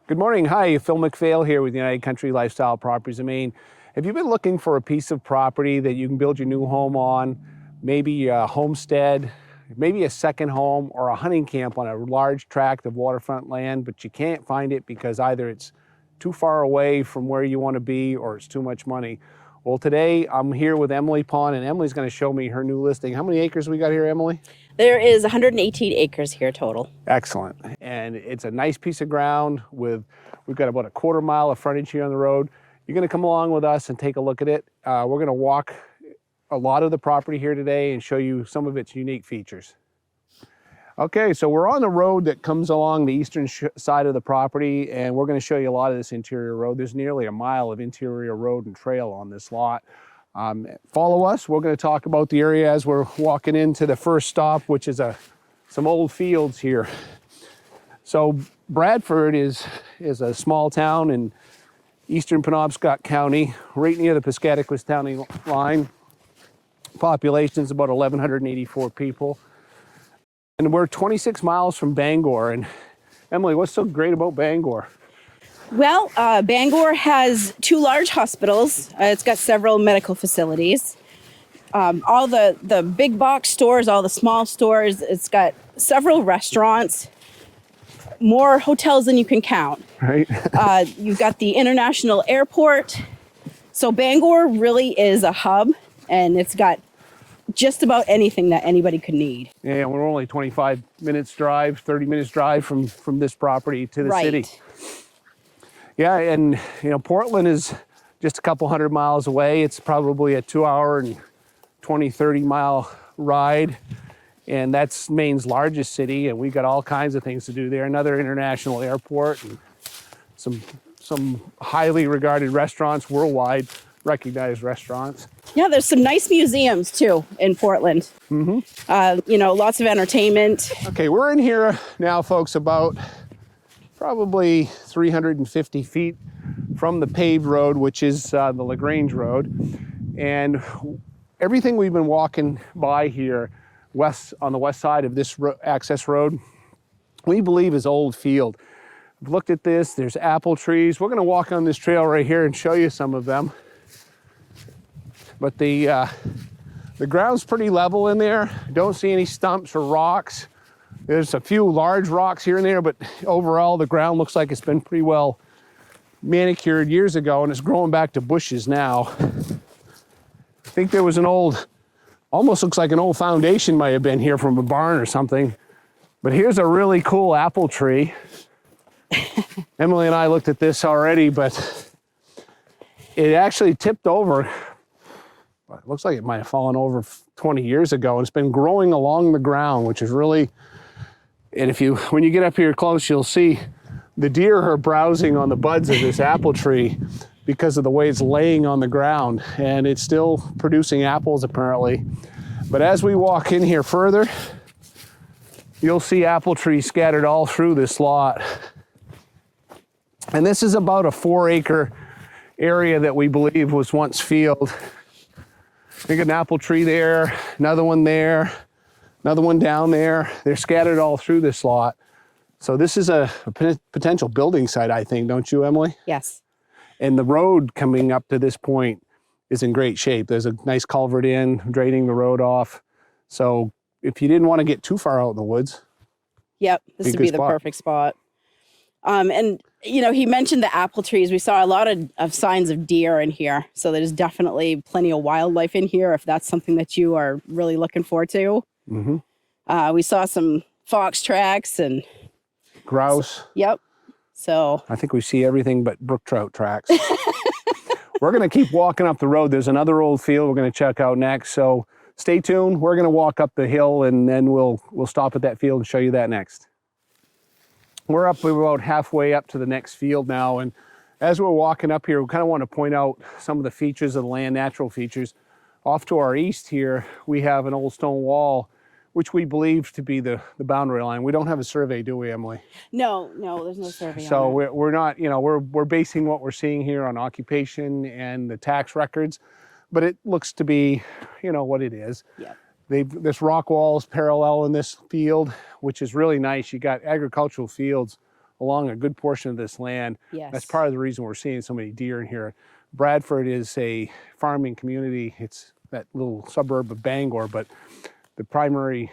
Good morning. Hi, Phil McPhail here with United Country Lifestyle Properties of Maine. Have you been looking for a piece of property that you can build your new home on, maybe a homestead, maybe a second home or a hunting camp on a large tract of waterfront land, but you can't find it because either it's too far away from where you want to be or it's too much money? Well, today I'm here with Emily Pond, and Emily's going to show me her new listing. How many acres we got here, Emily? There is 118 acres here total. Excellent. And it's a nice piece of ground we've got about a quarter mile of frontage here on the road. You're going to come along with us and take a look at it. We're going to walk a lot of the property here today and show you some of its unique features. Okay, so we're on the road that comes along the eastern side of the property, and we're going to show you a lot of this interior road. There's nearly a mile of interior road and trail on this lot. Follow us. We're going to talk about the area as we're walking into the first stop, which is some old fields here. So Bradford is a small town in eastern Penobscot County, right near the Piscataquis County line. Population is about 1,184 people. And we're 26 miles from Bangor. And Emily, what's so great about Bangor? Well, Bangor has two large hospitals. It's got several medical facilities. All the big box stores, all the small stores. It's got several restaurants, more hotels than you can count. Right. You've got the international airport. So Bangor really is a hub, and it's got just about anything that anybody could need. Yeah, we're only 25 minutes drive, 30 minutes drive from this property to the city. Yeah, and Portland is just a couple hundred miles away. It's probably a 2 hour and 30 mile ride. And that's Maine's largest city, and we've got all kinds of things to do there. Another international airport and some highly regarded restaurants, worldwide recognized restaurants. Yeah, there's some nice museums too in Portland. Lots of entertainment. Okay, we're in here now, folks, about probably 350 feet from the paved road, which is the LaGrange Road. And everything we've been walking by here on the west side of this access road, we believe is old field. I've looked at this, there's apple trees. We're gonna walk on this trail right here and show you some of them. But the ground's pretty level in there. Don't see any stumps or rocks. There's a few large rocks here and there, but overall the ground looks like it's been pretty well manicured years ago, and it's growing back to bushes now. I think there was almost looks like an old foundation might have been here from a barn or something. But here's a really cool apple tree. Emily and I looked at this already, but it actually tipped over. It looks like it might have fallen over 20 years ago, and it's been growing along the ground, which is really, and when you get up here close, you'll see the deer are browsing on the buds of this apple tree because of the way it's laying on the ground, and it's still producing apples apparently. But as we walk in here further, you'll see apple trees scattered all through this lot. And this is about a 4-acre area that we believe was once field. Think an apple tree there, another one there, another one down there. They're scattered all through this lot. So this is a potential building site, I think, don't you, Emily? Yes. And the road coming up to this point is in great shape. There's a nice culvert in, draining the road off. So if you didn't want to get too far out in the woods. Yep, this would be the perfect spot. And he mentioned the apple trees. We saw a lot of signs of deer in here. So there's definitely plenty of wildlife in here if that's something that you are really looking forward to. Mm-hmm. We saw some fox tracks and grouse. Yep. So I think we see everything but brook trout tracks. We're going to keep walking up the road. There's another old field we're going to check out next. So stay tuned. We're going to walk up the hill, and then we'll stop at that field and show you that next. We're about halfway up to the next field now, and as we're walking up here, we kind of want to point out some of the features of the land, natural features. Off to our east here, we have an old stone wall, which we believe to be the boundary line. We don't have a survey, do we, Emily? No, there's no survey. So we're not, we're basing what we're seeing here on occupation and the tax records, but it looks to be, what it is. Yep. This rock wall is parallel in this field, which is really nice. You got agricultural fields along a good portion of this land. Yes. That's part of the reason we're seeing so many deer in here. Bradford is a farming community. It's that little suburb of Bangor, but the primary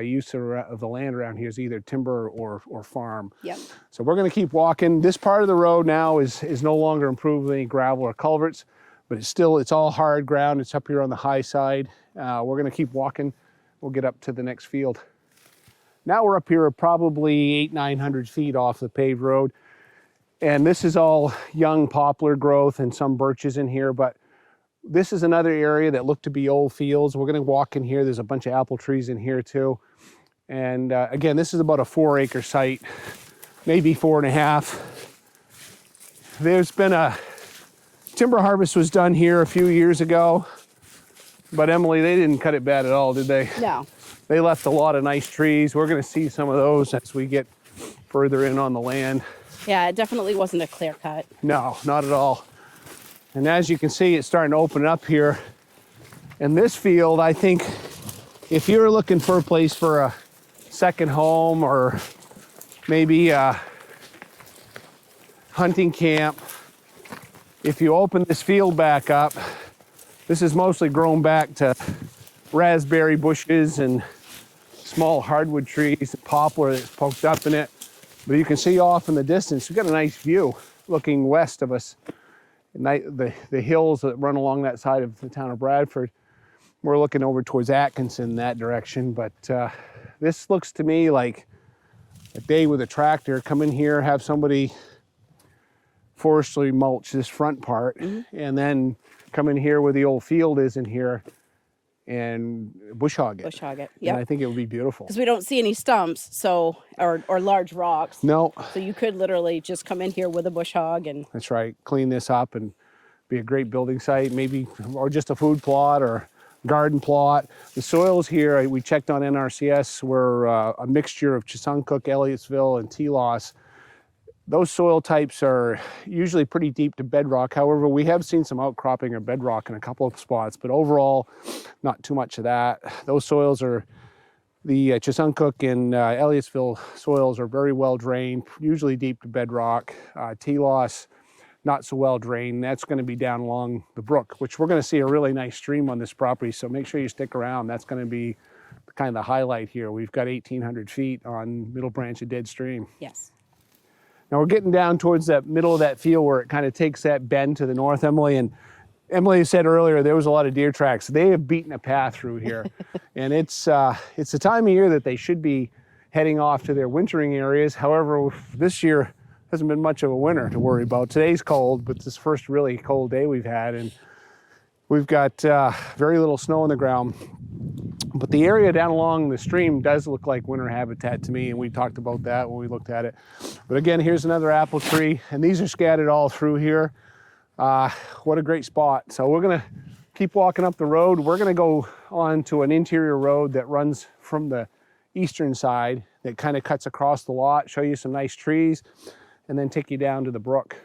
use of the land around here is either timber or farm. Yep. So we're going to keep walking. This part of the road now is no longer improved with any gravel or culverts, but it's all hard ground. It's up here on the high side. We're going to keep walking. We'll get up to the next field. Now we're up here probably 800-900 feet off the paved road. And this is all young poplar growth and some birches in here, but this is another area that looked to be old fields. We're going to walk in here. There's a bunch of apple trees in here too. And again, this is about a 4-acre site, maybe 4.5. There's been a timber harvest was done here a few years ago, but Emily, they didn't cut it bad at all, did they? No. They left a lot of nice trees. We're going to see some of those as we get further in on the land. Yeah, it definitely wasn't a clear cut. No, not at all. And as you can see, it's starting to open up here. And this field, I think, if you're looking for a place for a second home or maybe a hunting camp, if you open this field back up, this is mostly grown back to raspberry bushes and small hardwood trees, poplar that's poked up in it. But you can see off in the distance, we've got a nice view looking west of us. The hills that run along that side of the town of Bradford. We're looking over towards Atkinson, that direction. But this looks to me like a day with a tractor. Come in here, have somebody forestry mulch this front part, and then come in here where the old field is in here and bush hog it. Bush hog it, yeah. yeah. I think it would be beautiful. Because we don't see any stumps, so or large rocks. No. So you could literally just come in here with a bush hog and. That's right. Clean this up and be a great building site, maybe, or just a food plot or garden plot. The soils here, we checked on NRCS, were a mixture of Chesuncook, Elliottsville, and Telos. Those soil types are usually pretty deep to bedrock. However, we have seen some outcropping of bedrock in a couple of spots, but overall, not too much of that. Those soils are, the Chesuncook and Elliottsville soils are very well drained, usually deep to bedrock. Telos, not so well drained. That's going to be down along the brook, which we're going to see a really nice stream on this property, so make sure you stick around. That's going to be kind of the highlight here. We've got 1,800 feet on middle branch of Dead Stream. Yes. Now we're getting down towards that middle of that field where it kind of takes that bend to the north, Emily. And Emily said earlier there was a lot of deer tracks. They have beaten a path through here. And it's the time of year that they should be heading off to their wintering areas. However, this year hasn't been much of a winter to worry about. Today's cold, but this first really cold day we've had. And we've got very little snow on the ground. But the area down along the stream does look like winter habitat to me, and we talked about that when we looked at it. But again, here's another apple tree, and these are scattered all through here. What a great spot. So we're gonna keep walking up the road. We're gonna go on to an interior road that runs from the eastern side that kind of cuts across the lot, show you some nice trees, and then take you down to the brook.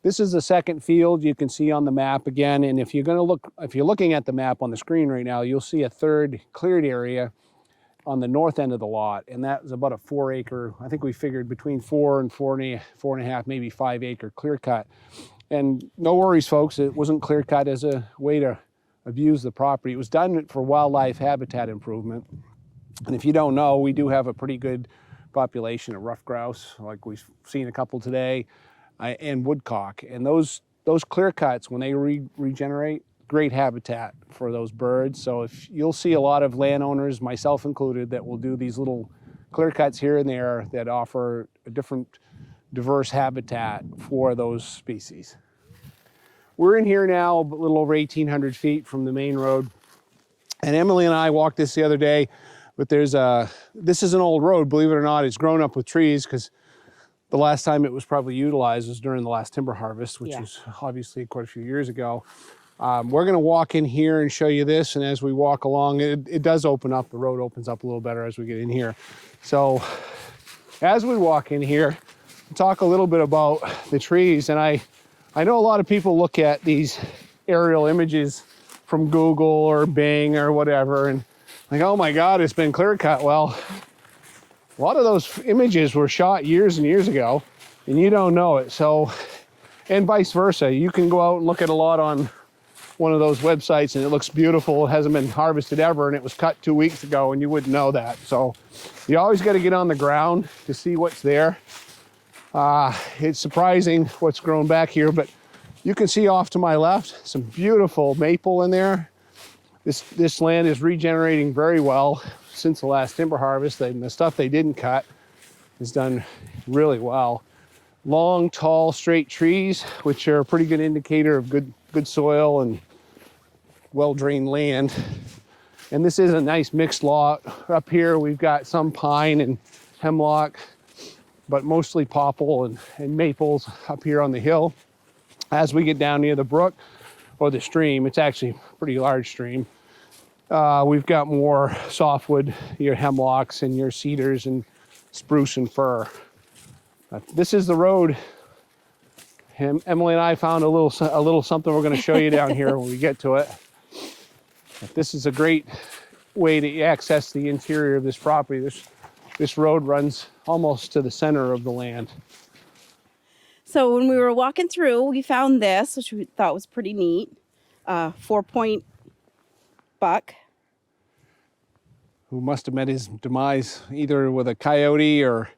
This is the second field you can see on the map again, and if you're looking at the map on the screen right now, you'll see a third cleared area on the north end of the lot, and that was about a 4-acre, I think we figured between 4 and 4.5, maybe 5-acre clear cut. And no worries, folks, it wasn't clear cut as a way to abuse the property. It was done for wildlife habitat improvement. And if you don't know, we do have a pretty good population of ruffed grouse, like we've seen a couple today, and woodcock. And those clear cuts, when they regenerate, great habitat for those birds. So if you'll see a lot of landowners, myself included, that will do these little clear cuts here and there that offer a different diverse habitat for those species. We're in here now a little over 1,800 feet from the main road. And Emily and I walked this the other day, but this is an old road, believe it or not. It's grown up with trees because the last time it was probably utilized was during the last timber harvest, which was obviously quite a few years ago. We're gonna walk in here and show you this, and as we walk along, it does open up, the road opens up a little better as we get in here. So as we walk in here, we'll talk a little bit about the trees. And I know a lot of people look at these aerial images from Google or Bing or whatever, and like, oh my God, it's been clear cut. Well, A lot of those images were shot years and years ago, and you don't know it. So, and vice versa. You can go out and look at a lot on one of those websites and it looks beautiful. It hasn't been harvested ever and it was cut 2 weeks ago and you wouldn't know that. So you always got to get on the ground to see what's there. It's surprising what's grown back here, but you can see off to my left some beautiful maple in there. This land is regenerating very well since the last timber harvest, and the stuff they didn't cut is done really well. Long, tall, straight trees, which are a pretty good indicator of good soil and well-drained land. And this is a nice mixed lot. Up here we've got some pine and hemlock, but mostly popple and maples up here on the hill. As we get down near the brook or the stream, it's actually a pretty large stream, we've got more softwood, your hemlocks and your cedars and spruce and fir. This is the road. Emily and I found a little something we're going to show you down here when we get to it. This is a great way to access the interior of this property. This road runs almost to the center of the land. So when we were walking through, we found this, which we thought was pretty neat. 4-point buck. Who must have met his demise either with a coyote or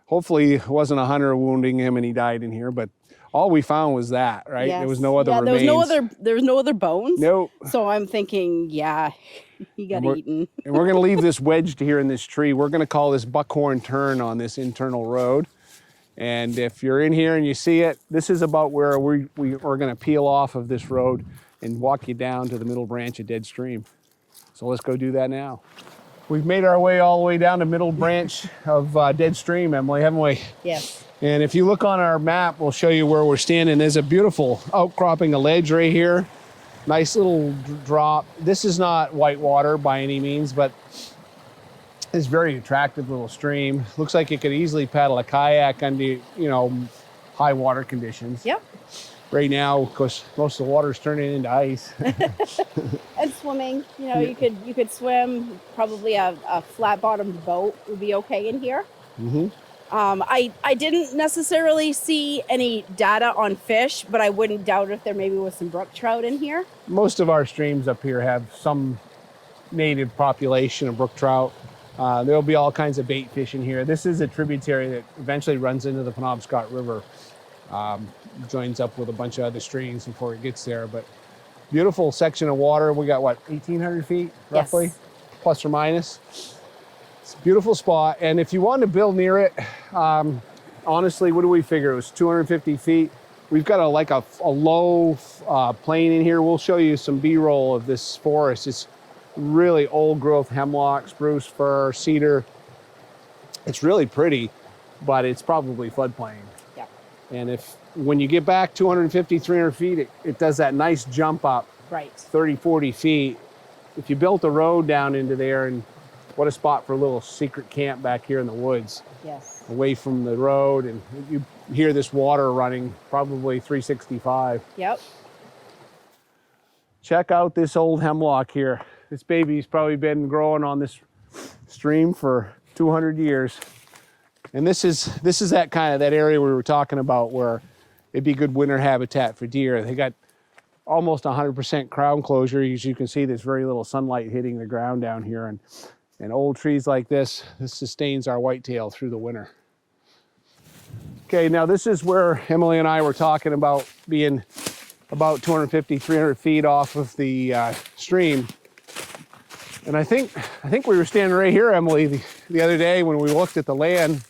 hopefully it wasn't a hunter wounding him and he died in here, but all we found was that, right? Yes. There was no other remains. There was no other bones. Nope. So I'm thinking, yeah, he got eaten. And we're going to leave this wedged here in this tree. We're going to call this buckhorn turn on this internal road. And if you're in here and you see it, this is about where we're going to peel off of this road and walk you down to the middle branch of Dead Stream. So let's go do that now. We've made our way all the way down to middle branch of Dead Stream, Emily, haven't we? Yes. And if you look on our map, we'll show you where we're standing. There's a beautiful outcropping of ledge right here. Nice little drop. This is not white water by any means, but it's a very attractive little stream. Looks like you could easily paddle a kayak under, high water conditions. Yep. Right now, of course, most of the water is turning into ice. And swimming, you could swim. Probably a flat-bottomed boat would be okay in here. Mm-hmm. I didn't necessarily see any data on fish, but I wouldn't doubt if there maybe was some brook trout in here. Most of our streams up here have some native population of brook trout. There'll be all kinds of bait fish in here. This is a tributary that eventually runs into the Penobscot River. Joins up with a bunch of other streams before it gets there, but beautiful section of water. We got 1,800 feet roughly, yes, plus or minus. It's a beautiful spot, and if you want to build near it, honestly, what do we figure? It was 250 feet. We've got a low plain in here. We'll show you some B-roll of this forest. It's really old growth hemlock, spruce, fir, cedar. It's really pretty, but it's probably floodplain. Yeah. And when you get back 250, 300 feet, it does that nice jump up, right, 30, 40 feet. If you built a road down into there, and what a spot for a little secret camp back here in the woods. Yes. Away from the road, and you hear this water running probably 365. Yep. Check out this old hemlock here. This baby's probably been growing on this stream for 200 years. And this is that area we were talking about where it'd be good winter habitat for deer. They got almost 100% crown closure. As you can see, there's very little sunlight hitting the ground down here. And old trees like this sustains our whitetail through the winter. Okay, now this is where Emily and I were talking about being about 250, 300 feet off of the stream. And I think we were standing right here, Emily, the other day when we looked at the land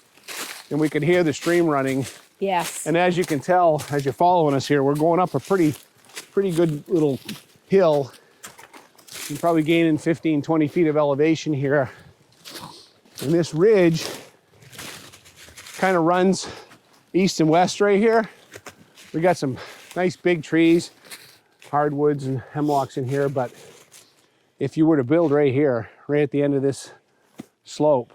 and we could hear the stream running. Yes. And as you can tell, as you're following us here, we're going up a pretty good little hill. You're probably gaining 15, 20 feet of elevation here. And this ridge kind of runs east and west right here. We got some nice big trees, hardwoods and hemlocks in here, but if you were to build right here, right at the end of this slope,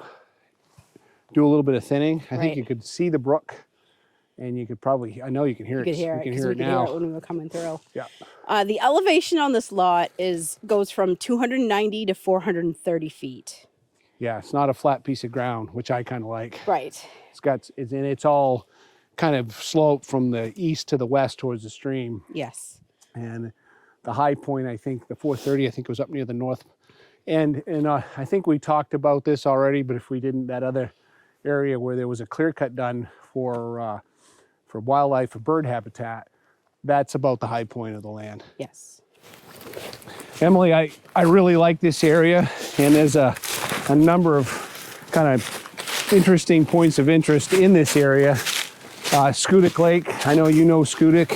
do a little bit of thinning, I think you could see the brook, and you could probably, I know you can hear it. You could hear it, we can hear it when we were coming through. Yeah. The elevation on this lot goes from 290 to 430 feet. Yeah, it's not a flat piece of ground, which I kind of like. Right. It's all kind of sloped from the east to the west towards the stream. Yes. And the high point, I think, the 430, I think it was up near the north. And I think we talked about this already, but if we didn't, that other area where there was a clear cut done for wildlife, for bird habitat, that's about the high point of the land. Yes. Emily, I really like this area, and there's a number of kind of interesting points of interest in this area. Schoodic Lake, I know you know Schoodic,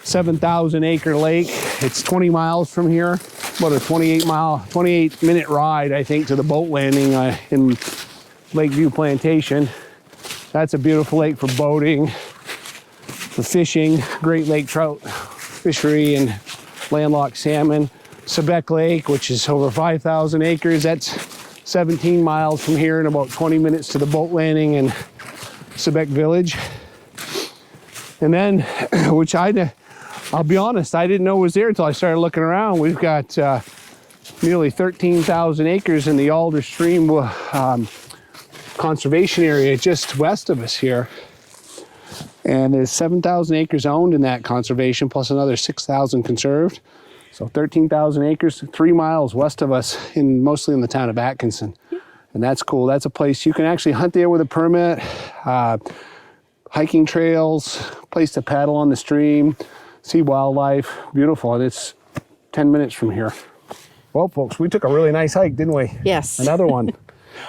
7,000 acre lake. It's 20 miles from here, about a 28 minute ride, I think, to the boat landing in Lakeview Plantation. That's a beautiful lake for boating, for fishing, Great Lake trout fishery and landlocked salmon. Sebec Lake, which is over 5,000 acres, that's 17 miles from here and about 20 minutes to the boat landing in Sebec Village. And then, which I'll be honest, I didn't know was there until I started looking around. We've got nearly 13,000 acres in the Alder Stream conservation area just west of us here. And there's 7,000 acres owned in that conservation, plus another 6,000 conserved. So 13,000 acres, 3 miles west of us, mostly in the town of Atkinson. And that's cool. That's a place you can actually hunt there with a permit, hiking trails, place to paddle on the stream, see wildlife, beautiful. And it's 10 minutes from here. Well, folks, we took a really nice hike, didn't we? Yes. Another one.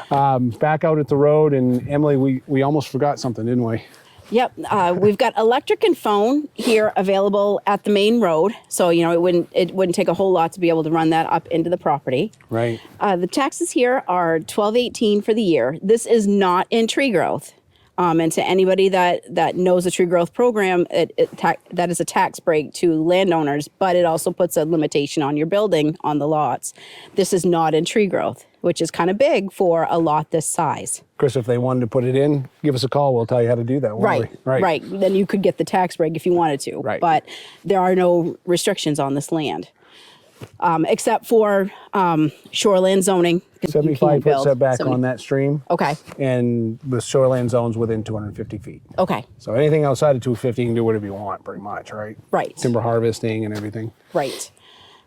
Back out at the road, and Emily, we almost forgot something, didn't we? Yep. We've got electric and phone here available at the main road. So, you know, it wouldn't take a whole lot to be able to run that up into the property. Right. The taxes here are $12.18 for the year. This is not in tree growth. And to anybody that knows the tree growth program, that is a tax break to landowners, but it also puts a limitation on your building on the lots. This is not in tree growth, which is kind of big for a lot this size. Chris, if they wanted to put it in, give us a call. We'll tell you how to do that. Right. Then you could get the tax break if you wanted to. Right. But there are no restrictions on this land, except for shoreland zoning. 75-foot setback on that stream. Okay. And the shoreland zone's within 250 feet. Okay. So anything outside of 250, you can do whatever you want, pretty much, right? Right. Timber harvesting and everything. Right.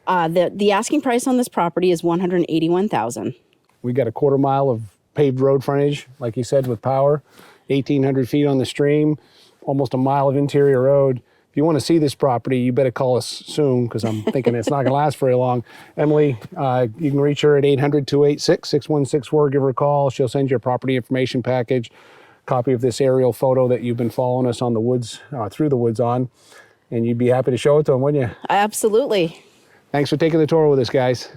The asking price on this property is $181,000. We got a quarter mile of paved road frontage, like you said, with power, 1,800 feet on the stream, almost a mile of interior road. If you want to see this property, you better call us soon, because I'm thinking it's not going to last very long. Emily, you can reach her at 800-286-6164. Give her a call. She'll send you a property information package, copy of this aerial photo that you've been following us on the woods, through the woods on, and you'd be happy to show it to them, wouldn't you? Absolutely. Thanks for taking the tour with us, guys.